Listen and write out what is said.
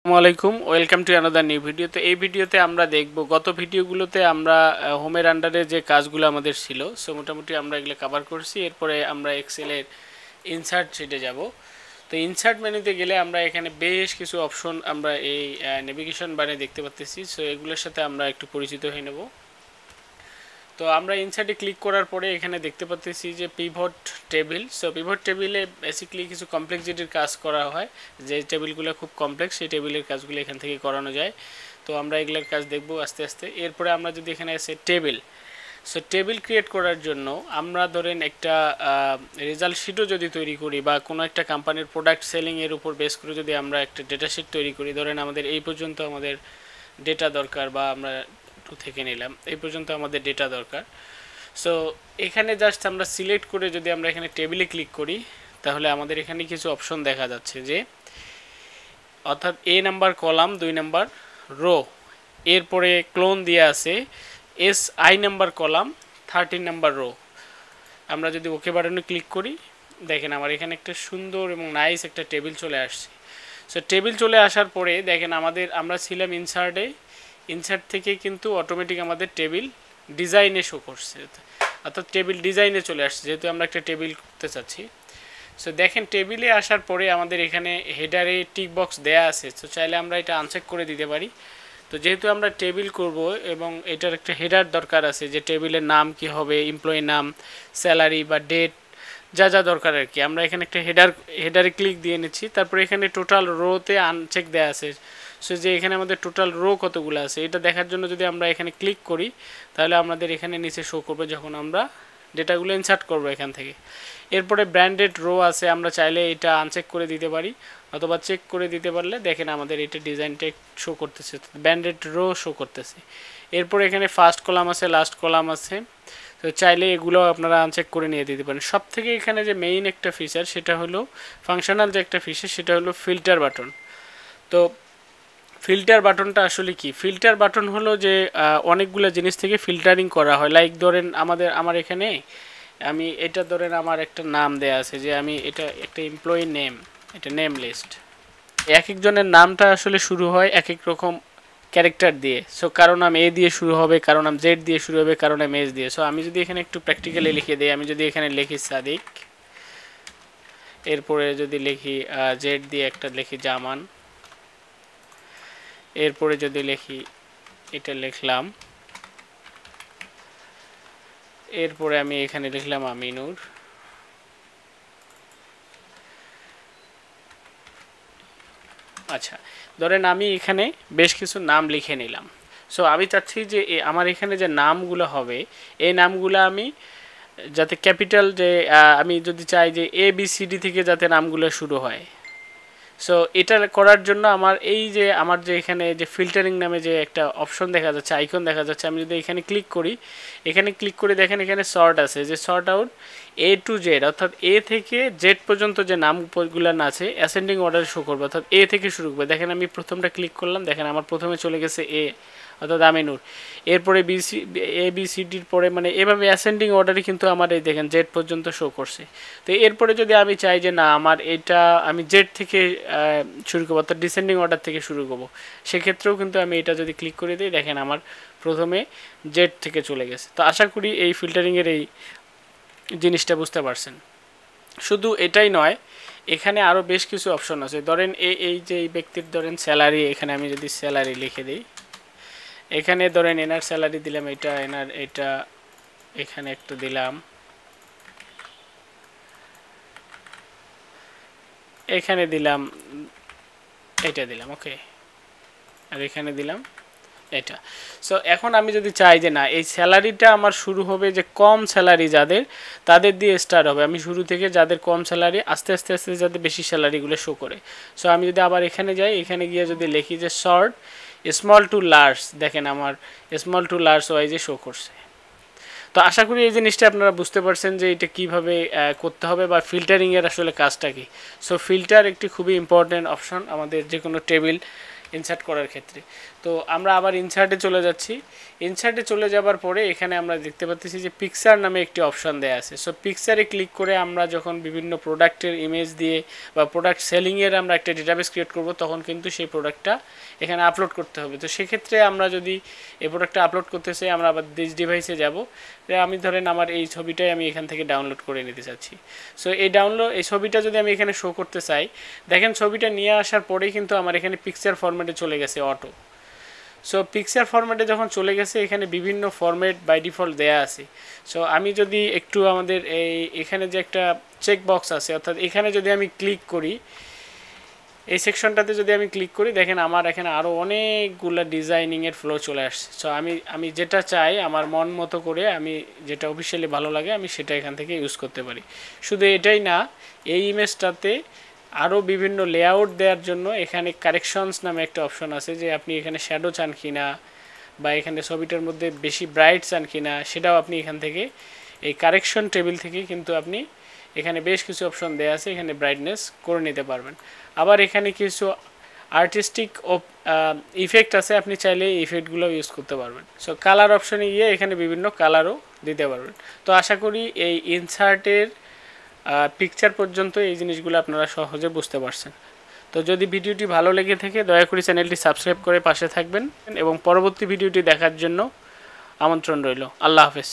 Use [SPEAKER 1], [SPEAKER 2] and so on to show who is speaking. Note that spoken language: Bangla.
[SPEAKER 1] আসসালামু আলাইকুম, welcome to another new video. তো এই ভিডিওতে আমরা দেখব, গত ভিডিওগুলোতে আমরা হোমের আন্ডারে যে কাজগুলো আমাদের ছিল, সো মোটামুটি আমরা এগুলো কভার করছি। এরপরে আমরা এক্সেলের ইনসার্ট শিটে যাব। তো ইনসার্ট মেনুতে গেলে আমরা এখানে বেশ কিছু অপশন আমরা এই নেভিগেশন বারে দেখতে পাচ্ছি। সো এগুলোর সাথে আমরা একটু পরিচিত হয়ে নেব। তো আমরা ইনসার্টে ক্লিক করার পরে এখানে দেখতে পাচ্ছি যে পিভট টেবিল। সো পিভট টেবিলে বেসিক্যালি কিছু কমপ্লেক্সিটির কাজ করা হয়, যে টেবিলগুলো খুব কমপ্লেক্স সেই টেবিলের কাজগুলো এখান থেকে করানো যায়। তো আমরা এগুলোর কাজ দেখব আস্তে আস্তে। এরপরে আমরা যদি এখানে এসে টেবিল, সো টেবিল ক্রিয়েট করার জন্য আমরা ধরেন একটা রেজাল্ট শিটও যদি তৈরি করি বা কোনো একটা কোম্পানির প্রোডাক্ট সেলিংয়ের উপর বেস করে যদি আমরা একটা ডেটা শিট তৈরি করি, ধরেন আমাদের এই পর্যন্ত আমাদের ডেটা দরকার, বা আমরা থেকে নিলাম এই পর্যন্ত আমাদের ডেটা দরকার। সো এখানে জাস্ট আমরা সিলেক্ট করে যদি আমরা এখানে টেবিলে ক্লিক করি, তাহলে আমাদের এখানে কিছু অপশন দেখা যাচ্ছে, যে অর্থাৎ এ নাম্বার কলাম, 2 নাম্বার রো, এরপরে ক্লোন দিয়ে আছে S I number column, 13 number rho. আমরা যদি ওকে বাটনে ক্লিক করি, দেখেন আমার এখানে একটা সুন্দর এবং নাইস একটা টেবিল চলে আসছে। সো টেবিল চলে আসার পরে দেখেন আমরা ছিলাম ইনসার্টে, ইনসার্ট থেকে কিন্তু অটোমেটিক আমাদের টেবিল ডিজাইনে শো করছে, অর্থাৎ টেবিল ডিজাইনে চলে আসছে, যেহেতু আমরা একটা টেবিল করতে চাচ্ছি। সো দেখেন টেবিলে আসার পরে আমাদের এখানে হেডারে টিক বক্স দেয়া আছে। তো চাইলে আমরা এটা আনচেক করে দিতে পারি। তো যেহেতু আমরা টেবিল করব এবং এটার একটা হেডার দরকার আছে, যে টেবিলের নাম কি হবে, এমপ্লয়ি নাম, স্যালারি বা ডেট, যা যা দরকার আর কি, আমরা এখানে একটা হেডারে ক্লিক দিয়ে নিচ্ছি। তারপরে এখানে টোটাল রোতে আনচেক দেওয়া আছে। সো যে এখানে আমাদের টোটাল রো কতগুলো আছে এটা দেখার জন্য যদি আমরা এখানে ক্লিক করি, তাহলে আমাদের এখানে নিচে শো করবে যখন আমরা ডেটাগুলো ইনসার্ট করব এখান থেকে। এরপরে ব্র্যান্ডেড রো আছে, আমরা চাইলে এটা আনচেক করে দিতে পারি, অথবা চেক করে দিতে পারলে দেখেন আমাদের এটা ডিজাইনটা শো করতেছে, ব্র্যান্ডেড রো শো করতেছে। এরপরে এখানে ফার্স্ট কলাম আছে, লাস্ট কলাম আছে। তো চাইলে এগুলো আপনারা আনচেক করে নিয়ে দিতে পারেন। সব থেকে এখানে যে মেইন একটা ফিচার, সেটা হলো ফাংশনাল যে একটা ফিচার, সেটা হলো ফিল্টার বাটন। তো ফিল্টার বাটনটা আসলে কি? ফিল্টার বাটন হলো যে অনেকগুলো জিনিস থেকে ফিল্টারিং করা হয়। লাইক ধরেন আমার এখানে আমি এটা ধরেন আমার একটা নাম দেয়া আছে, যে আমি এটা একটা এমপ্লয়ি নেম, এটা নেম লিস্ট। এক একজনের নামটা আসলে শুরু হয় এক এক রকম ক্যারেক্টার দিয়ে। সো কারো নাম এ দিয়ে শুরু হবে, কারো নাম জেড দিয়ে শুরু হবে, কারো নাম এস দিয়ে। সো আমি যদি এখানে একটু প্র্যাকটিক্যালি লিখে দিই, আমি যদি এখানে লিখি সাদিক, এরপরে যদি লিখি জেড দিয়ে একটা লিখি জামান, এরপরে যদি লিখি এটা লিখলাম, এরপরে আমি এখানে লিখলাম আমিনুর, আচ্ছা ধরেন আমি এখানে বেশ কিছু নাম লিখে নিলাম। সো আমি চাচ্ছি যে আমার এখানে যে নামগুলো হবে, এই নামগুলো আমি যাতে ক্যাপিটাল, যে আমি যদি চাই যে এ বি সি ডি থেকে যাতে নামগুলো শুরু হয়। সো এটা করার জন্য আমার যে এখানে যে ফিল্টারিং নামে যে একটা অপশন দেখা যাচ্ছে, আইকন দেখা যাচ্ছে, আমি যদি এখানে ক্লিক করি, এখানে ক্লিক করে দেখেন এখানে সর্ট আছে, যে sort out A to Z, অর্থাৎ এ থেকে জেড পর্যন্ত যে নামগুলো আছে অ্যাসেন্ডিং অর্ডারে শো করবে, অর্থাৎ এ থেকে শুরু করবে। দেখেন আমি প্রথমটা ক্লিক করলাম, দেখেন আমার প্রথমে চলে গেছে এ, অর্থাৎ আমিনুর। এরপরে এ বি সি ডির পরে মানে এভাবে অ্যাসেন্ডিং অর্ডারে কিন্তু আমার এই দেখেন জেড পর্যন্ত শো করছে। তো এরপরে যদি আমি চাই যে না আমার এটা আমি জেড থেকে শুরু করবো, অর্থাৎ ডিসেন্ডিং অর্ডার থেকে শুরু করবো, সেক্ষেত্রেও কিন্তু আমি এটা যদি ক্লিক করে দিই, দেখেন আমার প্রথমে জেড থেকে চলে গেছে। তো আশা করি এই ফিল্টারিংয়ের এই জিনিসটা বুঝতে পারছেন। শুধু এটাই নয়, এখানে আরও বেশ কিছু অপশন আছে। ধরেন এই যে এই ব্যক্তির ধরেন স্যালারি, এখানে আমি যদি স্যালারি লিখে দিই, এখানে ধরেন এনার স্যালারি দিলাম, এটা এখানে একটু দিলাম, এখানে দিলাম, এটা দিলাম, ওকে, আর এখানে দিলাম এটা। সো এখন আমি যদি চাই যে না এই স্যালারিটা আমার শুরু হবে যে কম স্যালারি যাদের, তাদের দিয়ে স্টার্ট হবে, আমি শুরু থেকে যাদের কম স্যালারি আস্তে আস্তে আস্তে যাতে বেশি স্যালারিগুলো শো করে। সো আমি যদি আবার এখানে যাই, এখানে গিয়ে যদি লিখি যে শর্ট স্মল টু লার্জ, দেখেন আমার স্মল টু লার্জ ওয়াইজে শো করছে। তো আশা করি এই জিনিসটা আপনারা বুঝতে পারছেন যে এটা কীভাবে করতে হবে, বা ফিল্টারিংয়ের আসলে কাজটা কী। সো ফিল্টার একটি খুবই ইম্পর্ট্যান্ট অপশন আমাদের যে কোনো টেবিল ইনসার্ট করার ক্ষেত্রে। তো আমরা আবার ইনসার্টে চলে যাচ্ছি। ইনসার্টে চলে যাবার পরে এখানে আমরা দেখতে পাচ্ছি যে পিকচার নামে একটি অপশন দেওয়া আছে। সো পিকচারে ক্লিক করে আমরা যখন বিভিন্ন প্রোডাক্টের ইমেজ দিয়ে বা প্রোডাক্ট সেলিংয়ের আমরা একটা ডেটাবেস ক্রিয়েট করব, তখন কিন্তু সেই প্রোডাক্টটা এখানে আপলোড করতে হবে। তো সেক্ষেত্রে আমরা যদি এই প্রোডাক্টটা আপলোড করতে চাই, আমরা আবার দিস ডিভাইসে যাব। আমি ধরেন আমার এই ছবিটাই আমি এখান থেকে ডাউনলোড করে নিতে চাচ্ছি। সো এই ছবিটা যদি আমি এখানে শো করতে চাই, দেখেন ছবিটা নিয়ে আসার পরেই কিন্তু আমার এখানে পিকচার ফরম্যাটে চলে গেছে অটো। সো পিকচার ফরম্যাটে যখন চলে গেছে, এখানে বিভিন্ন ফরম্যাট বাই ডিফল্ট দেয়া আছে। সো আমি যদি একটু আমাদের এখানে যে একটা চেক বক্স আছে, অর্থাৎ এখানে যদি আমি ক্লিক করি, এই সেকশনটাতে যদি আমি ক্লিক করি, দেখেন আমার এখানে আরও অনেকগুলো ডিজাইনিংয়ের ফ্লো চলে আসছে। সো আমি যেটা চাই আমার মন মতো করে, আমি যেটা অফিসিয়ালি ভালো লাগে আমি সেটা এখান থেকে ইউজ করতে পারি। শুধু এটাই না, এই ইমেজটাতে আরও বিভিন্ন লেআউট দেওয়ার জন্য এখানে কারেকশনস নামে একটা অপশন আছে, যে আপনি এখানে শ্যাডো চান কিনা বা এখানে ছবিটার মধ্যে বেশি ব্রাইট চান কিনা, সেটাও আপনি এখান থেকে এই কারেকশন টেবিল থেকে কিন্তু আপনি এখানে বেশ কিছু অপশন দেওয়া আছে, এখানে ব্রাইটনেস করে নিতে পারবেন। আবার এখানে কিছু আর্টিস্টিক ইফেক্ট আছে, আপনি চাইলে এই ইফেক্টগুলো ইউজ করতে পারবেন। সো কালার অপশনে গিয়ে এখানে বিভিন্ন কালারও দিতে পারবেন। তো আশা করি এই ইনসার্টের পিকচার পর্যন্ত এই জিনিসগুলো আপনারা সহজে বুঝতে পারছেন। তো যদি ভিডিওটি ভালো লেগে থাকে, দয়া করে চ্যানেলটি সাবস্ক্রাইব করে পাশে থাকবেন এবং পরবর্তী ভিডিওটি দেখার জন্য আমন্ত্রণ রইল। আল্লাহ হাফেজ।